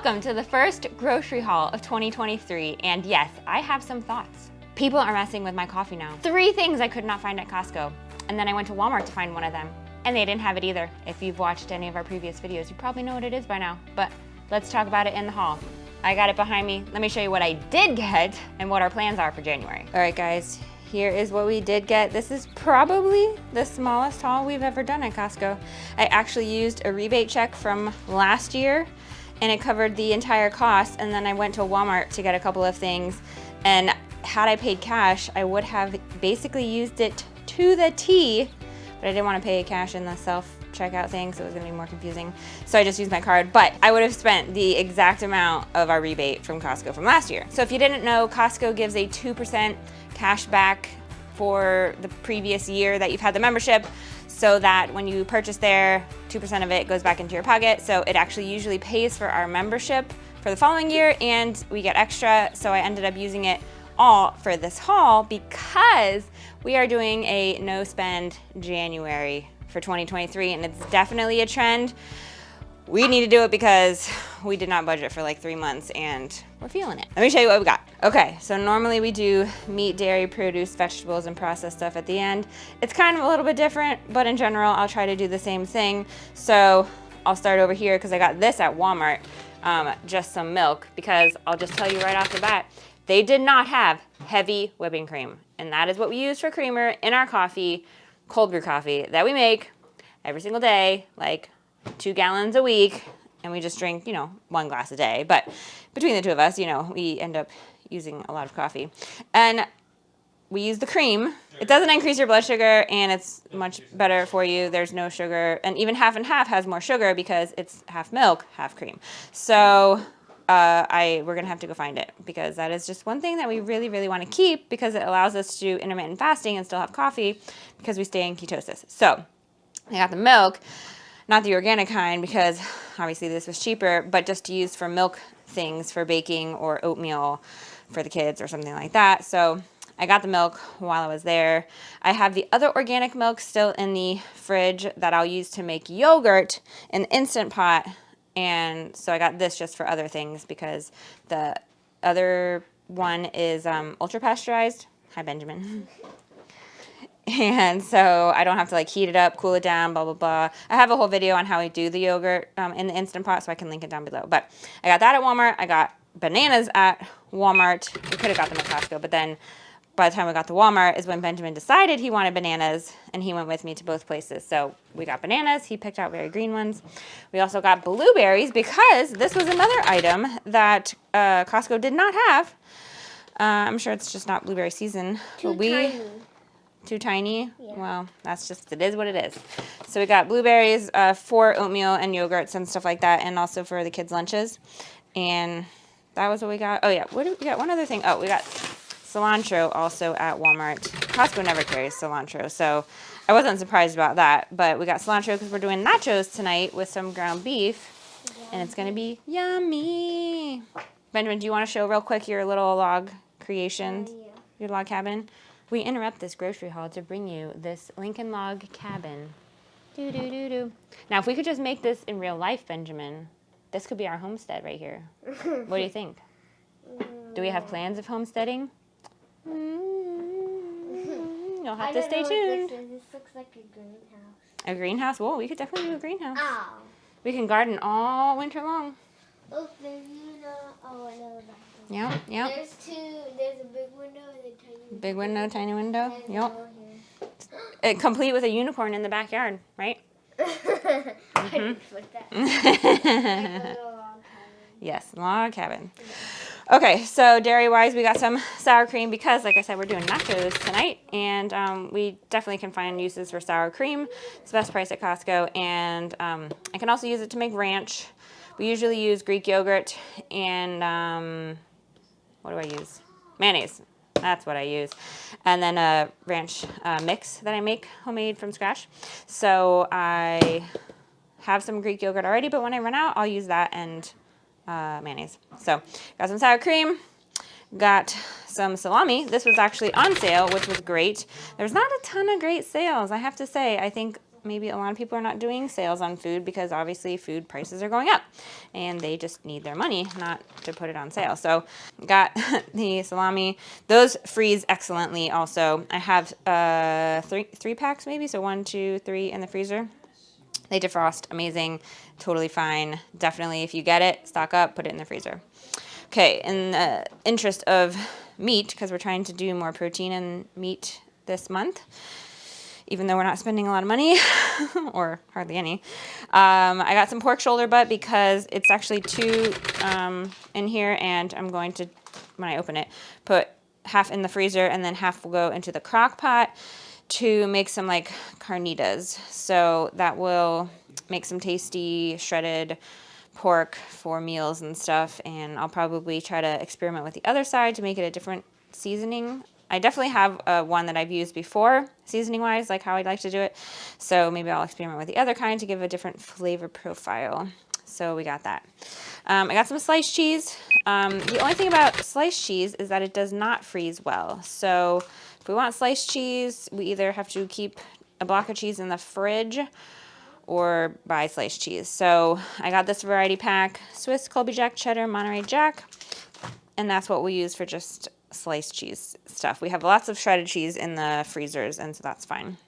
Welcome to the first grocery haul of 2023, and yes, I have some thoughts. People are messing with my coffee now. 3 things I could not find at Costco, and then I went to Walmart to find one of them, and they didn't have it either. If you've watched any of our previous videos, you probably know what it is by now, but let's talk about it in the haul. I got it behind me. Let me show you what I did get and what our plans are for January. All right, guys, here is what we did get. This is probably the smallest haul we've ever done at Costco. I actually used a rebate check from last year, and it covered the entire cost, and then I went to Walmart to get a couple of things, and had I paid cash, I would have basically used it to the T, but I didn't want to pay cash in the self-checkout thing, so it was going to be more confusing, so I just used my card, but I would have spent the exact amount of our rebate from Costco from last year. So if you didn't know, Costco gives a 2% cash back for the previous year that you've had the membership, so that when you purchase there, 2% of it goes back into your pocket. So it actually usually pays for our membership for the following year, and we get extra. So I ended up using it all for this haul because we are doing a no spend January for 2023, and it's definitely a trend. We need to do it because we did not budget for like 3 months and we're feeling it. Let me show you what we got. Okay, so normally we do meat, dairy, produce, vegetables, and processed stuff at the end. It's kind of a little bit different, but in general, I'll try to do the same thing. So I'll start over here because I got this at Walmart, just some milk, because I'll just tell you right off the bat, they did not have heavy whipping cream. And that is what we use for creamer in our coffee, cold brew coffee that we make every single day, like 2 gallons a week, and we just drink, 1 glass a day. But between the two of us, we end up using a lot of coffee. And we use the cream. It doesn't increase your blood sugar, and it's much better for you. There's no sugar, and even half and half has more sugar because it's half milk, half cream. So we're gonna have to go find it, because that is just one thing that we really, really want to keep, because it allows us to do intermittent fasting and still have coffee because we stay in ketosis. So I got the milk. Not the organic kind, because obviously this was cheaper, but just to use for milk things, for baking or oatmeal for the kids or something like that. So I got the milk while I was there. I have the other organic milk still in the fridge that I'll use to make yogurt in the Instant Pot. And so I got this just for other things, because the other one is ultra pasteurized. Hi, Benjamin. And so I don't have to heat it up, cool it down, blah, blah, blah. I have a whole video on how we do the yogurt in the Instant Pot, so I can link it down below. But I got that at Walmart. I got bananas at Walmart. We could have got them at Costco, but then by the time we got to Walmart is when Benjamin decided he wanted bananas, and he went with me to both places. So we got bananas. He picked out very green ones. We also got blueberries, because this was another item that Costco did not have. I'm sure it's just not blueberry season. Too tiny? Yeah. Well, it is what it is. So we got blueberries for oatmeal and yogurts and stuff like that, and also for the kids' lunches. And that was what we got. Oh, yeah. We got one other thing. Oh, we got cilantro also at Walmart. Costco never carries cilantro, so I wasn't surprised about that. But we got cilantro because we're doing nachos tonight with some ground beef, and it's going to be yummy. Benjamin, do you want to show real quick your little log creation, your log cabin? We interrupt this grocery haul to bring you this Lincoln log cabin. Now, if we could just make this in real life, Benjamin, this could be our homestead right here. What do you think? Do we have plans of homesteading? You'll have to stay tuned. This looks like a greenhouse. A greenhouse? Well, we could definitely do a greenhouse. Ow. We can garden all winter long. Oh, there's oh, I know that. Yep. There's a big window and a tiny window. Big window, tiny window. Yep. Complete with a unicorn in the backyard, right? I didn't put that. Yes, log cabin. Okay, so dairy-wise, we got some sour cream because, like I said, we're doing nachos tonight, and we definitely can find uses for sour cream. It's the best price at Costco, and I can also use it to make ranch. We usually use Greek yogurt and, what do I use? Mayonnaise. That's what I use. And then a ranch mix that I make homemade from scratch. So I have some Greek yogurt already, but when I run out, I'll use that and mayonnaise. So got some sour cream, got some salami. This was actually on sale, which was great. There's not a ton of great sales, I have to say. I think maybe a lot of people are not doing sales on food because obviously food prices are going up and they just need their money, not to put it on sale. So got the salami. Those freeze excellently also. I have three packs maybe, so 1, 2, 3 in the freezer. They defrost amazing, totally fine. Definitely, if you get it, stock up, put it in the freezer. Okay, in the interest of meat, because we're trying to do more protein and meat this month, even though we're not spending a lot of money, or hardly any. I got some pork shoulder butt because it's actually 2 in here, and I'm going to, when I open it, put half in the freezer, and then half will go into the crock pot to make some like carnitas. So that will make some tasty shredded pork for meals and stuff, and I'll probably try to experiment with the other side to make it a different seasoning. I definitely have one that I've used before, seasoning-wise, like how I'd like to do it. So maybe I'll experiment with the other kind to give a different flavor profile. So we got that. I got some sliced cheese. The only thing about sliced cheese is that it does not freeze well. So if we want sliced cheese, we either have to keep a block of cheese in the fridge or buy sliced cheese. So I got this variety pack, Swiss, Colby Jack, Cheddar, Monterey Jack, and that's what we use for just sliced cheese stuff. We have lots of shredded cheese in the freezers, and so that's fine.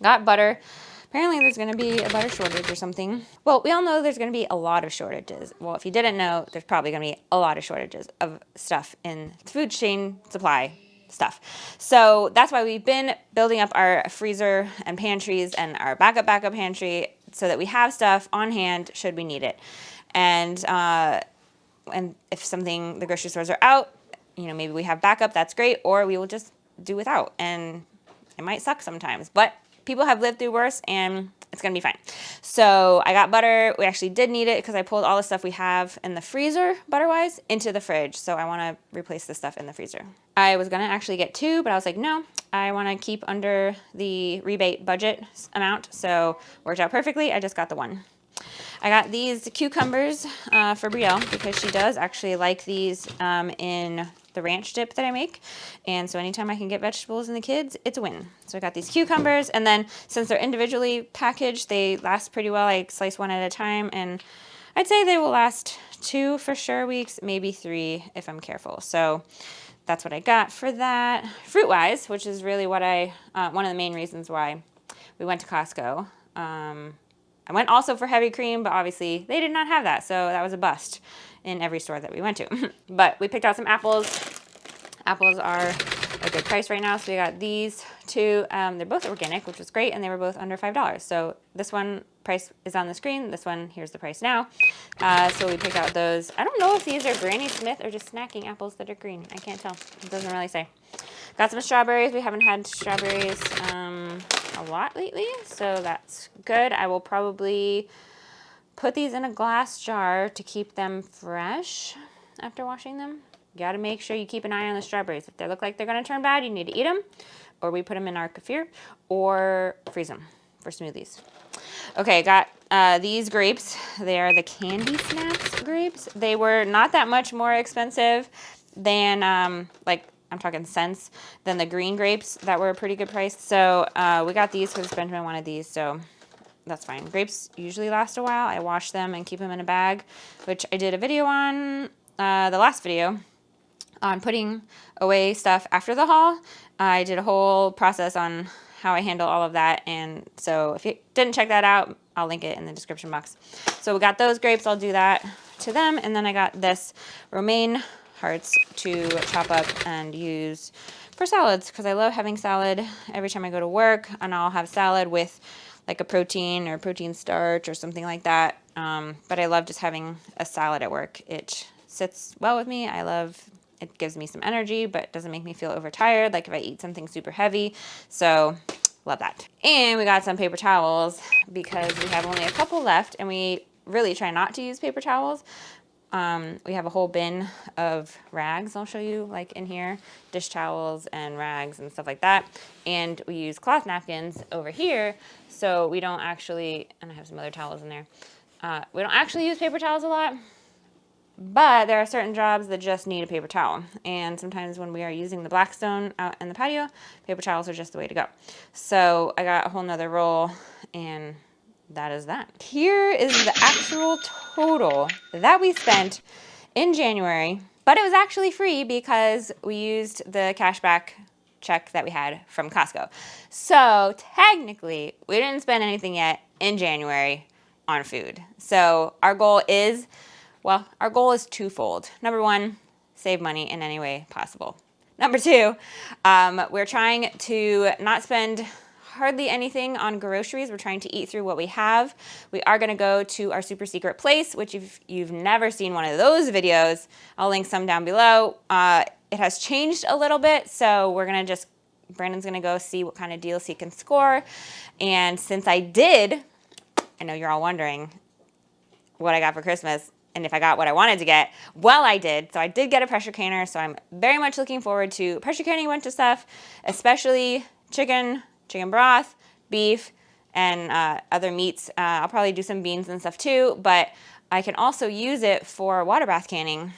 Got butter. Apparently there's going to be a butter shortage or something. Well, we all know there's going to be a lot of shortages. Well, if you didn't know, there's probably going to be a lot of shortages of stuff in the food chain supply stuff. So that's why we've been building up our freezer and pantries and our backup pantry so that we have stuff on hand should we need it. And if something, the grocery stores are out, you know, maybe we have backup, that's great, or we will just do without. And it might suck sometimes, but people have lived through worse, and it's going to be fine. So I got butter. We actually did need it because I pulled all the stuff we have in the freezer, butter-wise, into the fridge. So I want to replace the stuff in the freezer. I was going to actually get 2, but I was like, no, I want to keep under the rebate budget amount. So worked out perfectly. I just got the 1. I got these cucumbers for Brielle because she does actually like these in the ranch dip that I make. And so anytime I can get vegetables in the kids, it's a win. So I got these cucumbers, and then since they're individually packaged, they last pretty well. I slice one at a time, and I'd say they will last 2 for sure weeks, maybe 3 if I'm careful. So that's what I got for that. Fruit-wise, which is really what one of the main reasons why we went to Costco. I went also for heavy cream, but obviously they did not have that, so that was a bust in every store that we went to. But we picked out some apples. Apples are a good price right now, so we got these 2. They're both organic, which was great, and they were both under $5. So this one price is on the screen. This one, here's the price now. So we picked out those. I don't know if these are Granny Smith or just snacking apples that are green. I can't tell. It doesn't really say. Got some strawberries. We haven't had strawberries a lot lately, so that's good. I will probably put these in a glass jar to keep them fresh after washing them. You got to make sure you keep an eye on the strawberries. If they look like they're going to turn bad, you need to eat them, or we put them in our kefir, or freeze them for smoothies. Okay, got these grapes. They are the Candy Snaps grapes. They were not that much more expensive than like, I'm talking cents, than the green grapes that were a pretty good price. So we got these because Benjamin wanted these, so that's fine. Grapes usually last a while. I wash them and keep them in a bag, which I did a video on, the last video, on putting away stuff after the haul. I did a whole process on how I handle all of that, and so if you didn't check that out, I'll link it in the description box. So we got those grapes. I'll do that to them, and then I got this romaine hearts to chop up and use for salads because I love having salad every time I go to work, and I'll have salad with like a protein or protein starch or something like that. But I love just having a salad at work. It sits well with me. It gives me some energy, but doesn't make me feel overtired like if I eat something super heavy. So love that. And we got some paper towels because we have only a couple left, and we really try not to use paper towels. We have a whole bin of rags I'll show you, like in here, dish towels and rags and stuff like that. And we use cloth napkins over here, so we don't actually, and I have some other towels in there, we don't actually use paper towels a lot, but there are certain jobs that just need a paper towel. And sometimes when we are using the Blackstone out in the patio, paper towels are just the way to go. So I got a whole nother roll, And that is that. Here is the actual total that we spent in January, but it was actually free because we used the cashback check that we had from Costco. So technically, we didn't spend anything yet in January on food. So our goal is twofold. Number one, save money in any way possible. Number two, we're trying to not spend hardly anything on groceries. We're trying to eat through what we have. We are going to go to our super secret place, which if you've never seen one of those videos, I'll link some down below. It has changed a little bit, so Brandon's going to go see what kind of deals he can score. And since I know you're all wondering what I got for Christmas and if I got what I wanted to get. Well, I did. So I did get a pressure canner, so I'm very much looking forward to pressure canning a bunch of stuff, especially chicken broth, beef, and other meats. I'll probably do some beans and stuff too, but I can also use it for water bath canning.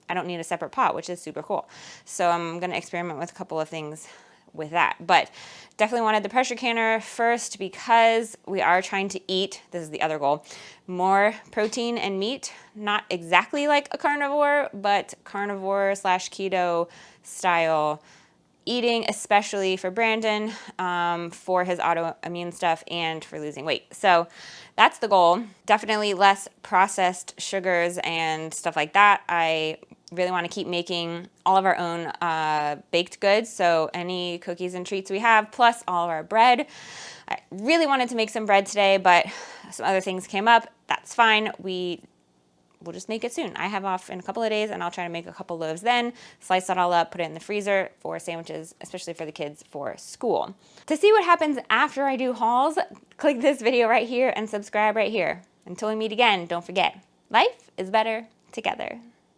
I don't need a separate pot, which is super cool. So I'm going to experiment with a couple of things with that. But definitely wanted the pressure canner first because we are trying to eat, this is the other goal, more protein and meat. Not exactly like a carnivore, but carnivore / keto style eating, especially for Brandon, for his autoimmune stuff and for losing weight. So that's the goal. Definitely less processed sugars and stuff like that. I really want to keep making all of our own baked goods. So any cookies and treats we have, plus all of our bread. I really wanted to make some bread today, but some other things came up. That's fine. We'll just make it soon. I have off in a couple of days, and I'll try to make a couple loaves then, slice that all up, put it in the freezer for sandwiches, especially for the kids for school. To see what happens after I do hauls, click this video right here and subscribe right here. Until we meet again, don't forget, life is better together.